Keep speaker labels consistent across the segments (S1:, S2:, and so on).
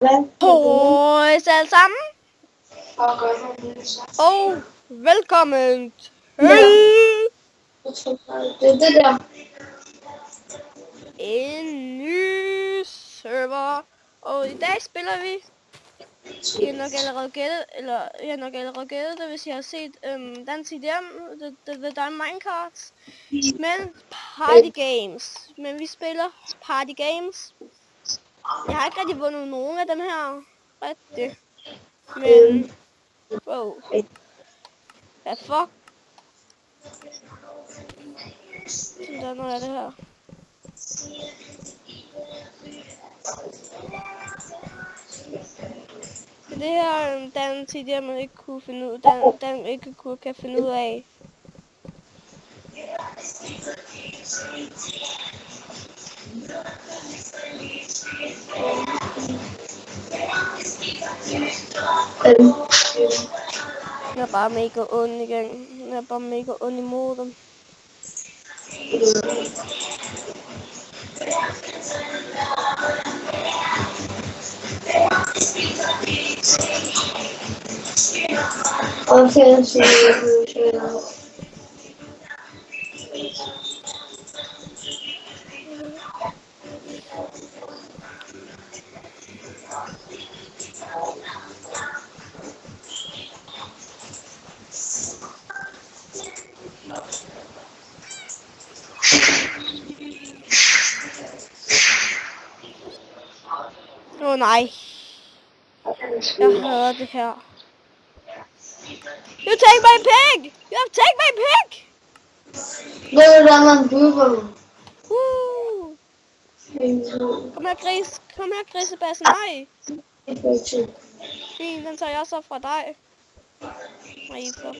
S1: Hej alle sammen, og velkommen til en ny server. Og i dag spiller vi, I har nok allerede gættet det, hvis I har set Dansk IDM, The Dime Minecart, men Party Games. Men vi spiller Party Games. Jeg har ikke rigtig vundet nogen af dem her, rigtig. Men, wow, hvad fuck? Sådan er det her. Det her Dan tidligere man ikke kunne finde ud, Dan ikke kan finde ud af. Jeg er bare mega ond igen. Jeg er bare mega ond imod dem. Åh nej. Jeg hader det her. You take my pig! You have take my pig! Woo! Kom her, gris. Kom her, grisebassen. Nej. Fint, den tager jeg så fra dig. Nej, for...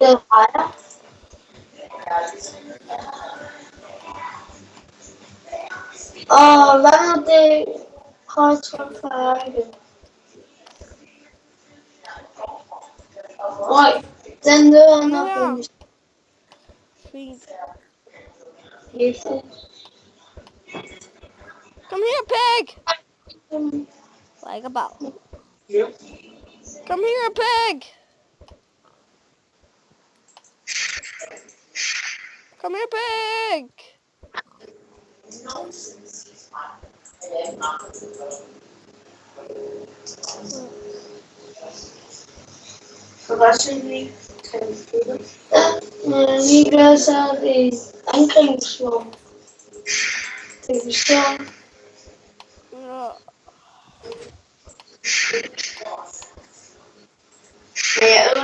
S2: hvad er det? Prøv at trykke på ærket. Nej, den dør nok.
S1: Fint.
S2: Yes.
S1: Kom her, pig! Like a ball. Come here, pig! Come here, pig!
S2: Niklas er det angrebsvogn. Det består.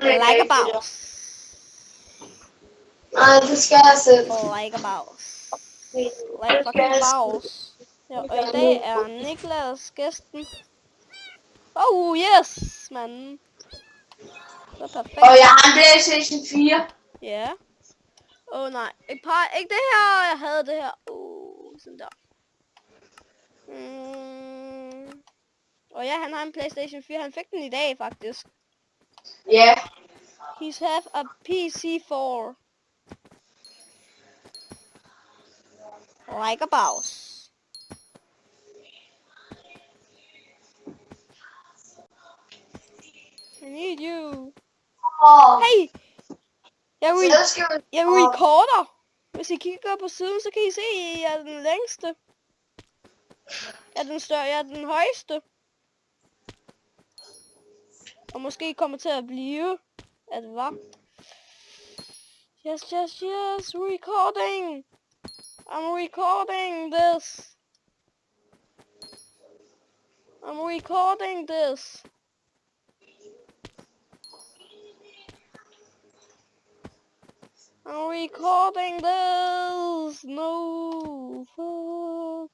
S1: Like a boss.
S2: Nej, det skal jeg selv.
S1: Like a boss. Like fucking boss. Ja, og i dag er Niklas gæsten. Oh yes, manden. Det er perfekt.
S2: Og jeg har en PlayStation 4.
S1: Ja. Åh nej, ikke det her. Jeg havde det her. Sådan der. Og ja, han har en PlayStation 4. Han fik den i dag faktisk.
S2: Ja. Yeah.
S1: He's have a PC4. Like a boss. I need you. Hey! Jeg recorder. Hvis I kigger på siden, så kan I se, at jeg er den længste. Jeg er den større, jeg er den højeste. Og måske kommer til at blive, at det var. Yes, recording. I'm recording this. I'm recording this. I'm recording this. No. Fuck.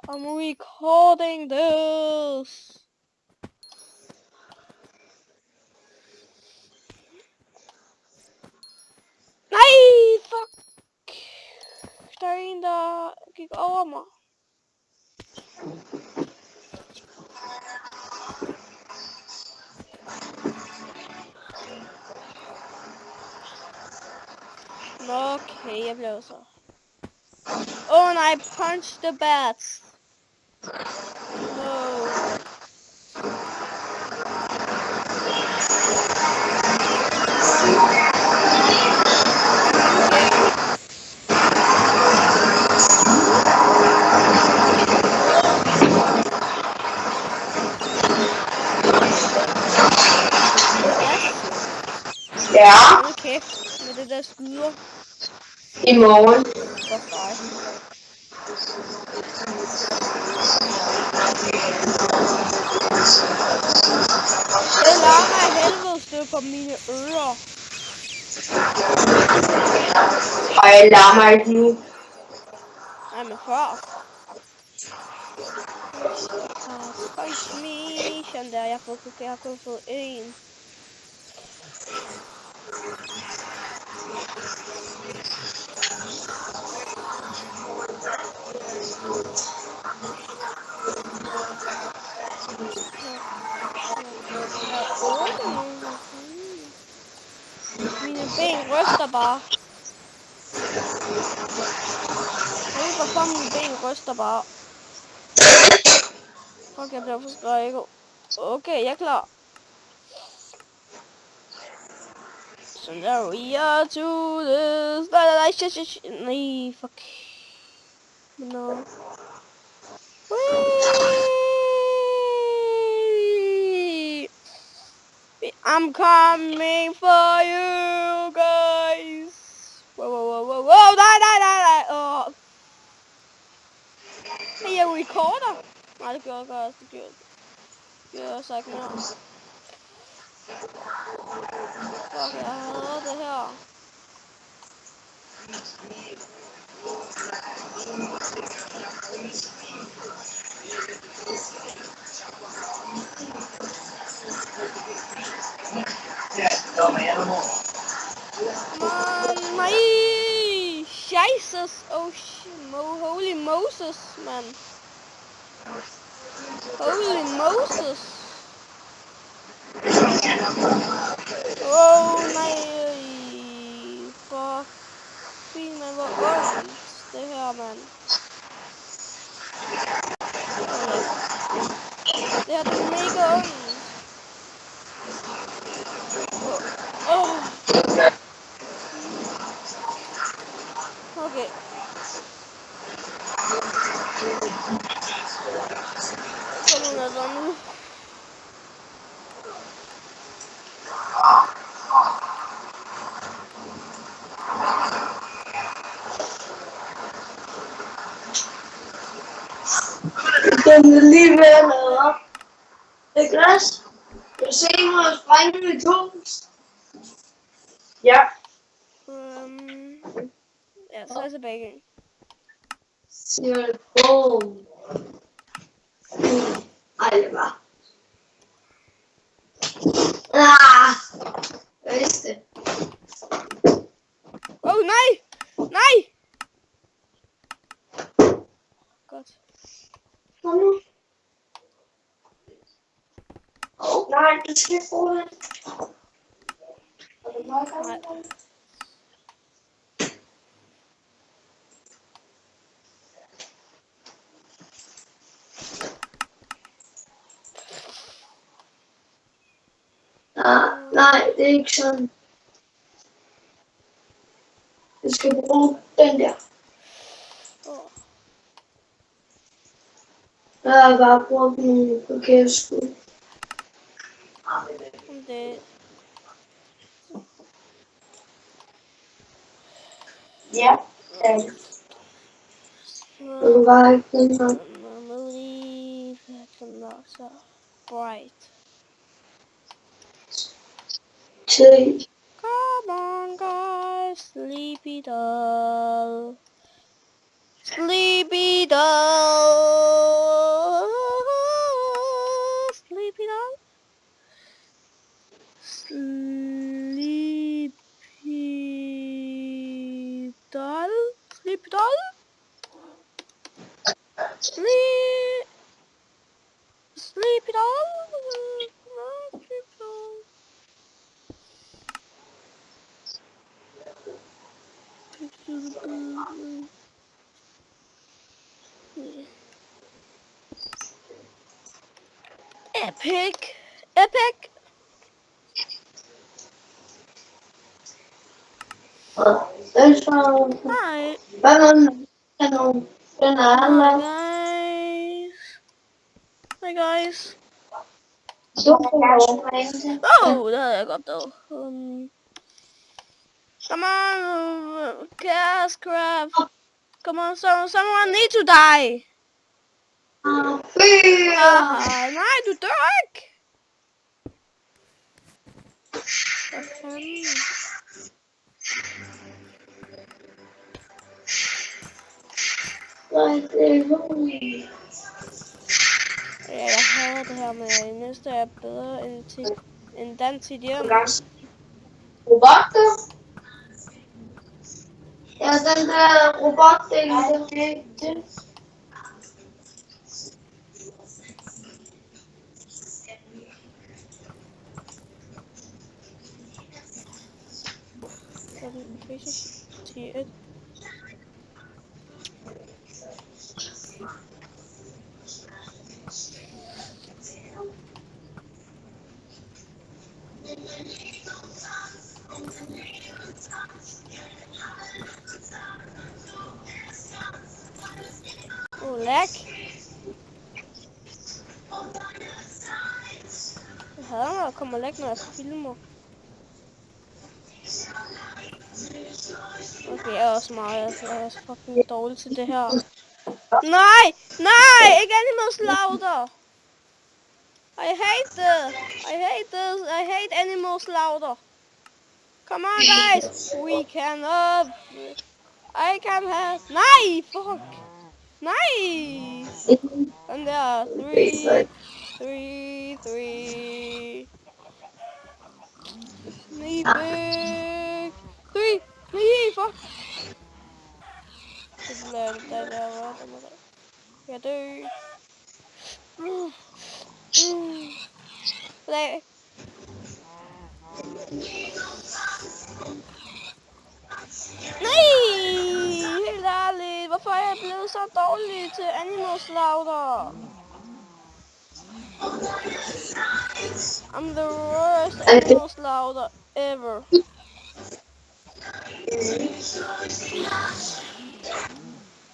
S1: I'm recording this. Nej, fuck. Der er en, der gik over mig. Okay, jeg blev så. Oh, and I punched the bats. No.
S2: Ja,
S1: Hold nu kæft med det der skyder.
S2: i morgen.
S1: Fuck dig. Det larmer af helvede på mine ører.
S2: Og jeg larmer ikke nu.
S1: Nej, men før. Touch me. Sådan der, jeg har kun fået en. Der er 8 nu. Mine ben ryster bare. Jeg ved ikke, hvorfor mine ben ryster bare. Fuck, jeg bliver forskrækket. Okay, jeg er klar. So now we are to this. Nej, shit. Nej, fuck. No. Whee! I'm coming for you guys. Whoa. Nej. Oh. Hey, jeg recorder. Nej, det gjorde jeg også. Det gjorde jeg så ikke mere. Fuck, jeg hader det her. Man, nej! Jesus! Oh shit, holy Moses, man. Holy Moses! Oh nej! Fuck. Fint, man, hvor ondt det her, mand. Det her, det er mega ondt. Okay. Kom nu, lad nu.
S2: Den er lige ved at lade op. Det er glas. Jeg ser mig springe i to. Ja.
S1: Ja, så er jeg tilbage igen.
S2: Siger det på. Ej, det var. Jeg vidste det.
S1: Oh, nej! Nej! Godt.
S2: Kom nu. Nej, du skal ikke bruge det.
S1: Nej.
S2: Nej, det er ikke sådan. Du skal bruge den der. Jeg har bare brugt nogle forkerte skud.
S1: Det...
S2: Ja, det er bare ikke den her.
S1: Så bright.
S2: Til.
S1: Come on, guys, sleepy doll. Sleepy doll. Sleepy doll. Sleepy doll. Sleepy doll. Sleepy doll. Sleepy doll. Epic. Epic.
S2: Den så.
S1: Hi.
S2: Hvad var den? Den er
S1: Hi
S2: anden.
S1: guys. Hi guys.
S2: Du får lov.
S1: Oh, det havde jeg godt dog. Come on, Chaos Craft. Come on, someone need to die. Haha, nej, du dør ikke. Hvad fanden? Ja, jeg hader det her med, at det næste er bedre end dans i hjem.
S2: Robotter? Ja, den der robotting.
S1: Sådan, fish 10. Lag. Jeg hader, når der kommer lag, når jeg filmer. Okay, jeg er også meget, jeg er også fucking dårlig til det her. Nej! Nej! Ikke Animal Slaughter! I hate this! I hate this! I hate Animal Slaughter! Come on, guys! We can I can have... Nej! Fuck! Nej! Den der... 3... 9 big... 3... 9, fuck! Det bliver det der... Jeg dør. Nej. Helt ærligt. Hvorfor er jeg blevet så dårlig til Animal Slaughter? I'm the worst Animal Slaughter ever.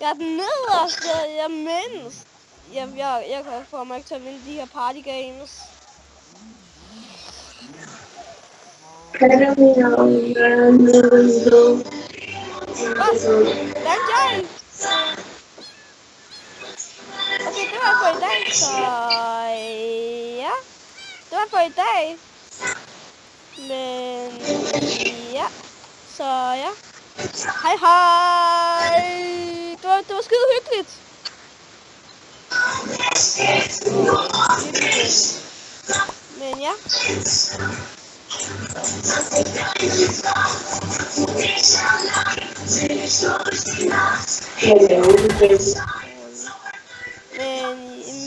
S1: Jeg er den nederste. Jeg er mindst. Jeg kan få mig ikke til at vinde de her party games. Vandt jeg? Okay, det var for i dag, så ja. Det var for i dag. Men ja, så ja. Hej hej. Det var skide hyggeligt. Men ja.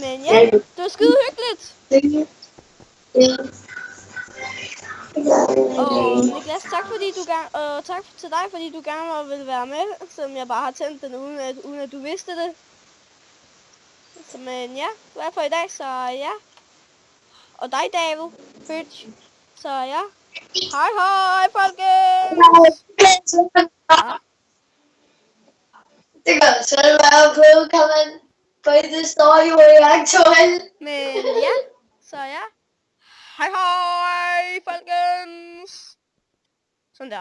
S1: Men ja, det var skide hyggeligt. Og Niklas, tak til dig, fordi du gerne ville være med, selvom jeg bare har tændt den uden at du vidste det. Så, men ja, det var for i dag, så ja. Og dig, David, Fitch. Så ja. Hej hej, folkens! Ja.
S2: Det kan selv være på, kan man, for det står jo i aktuelt.
S1: Men ja, så ja. Hej hej, folkens! Sådan der.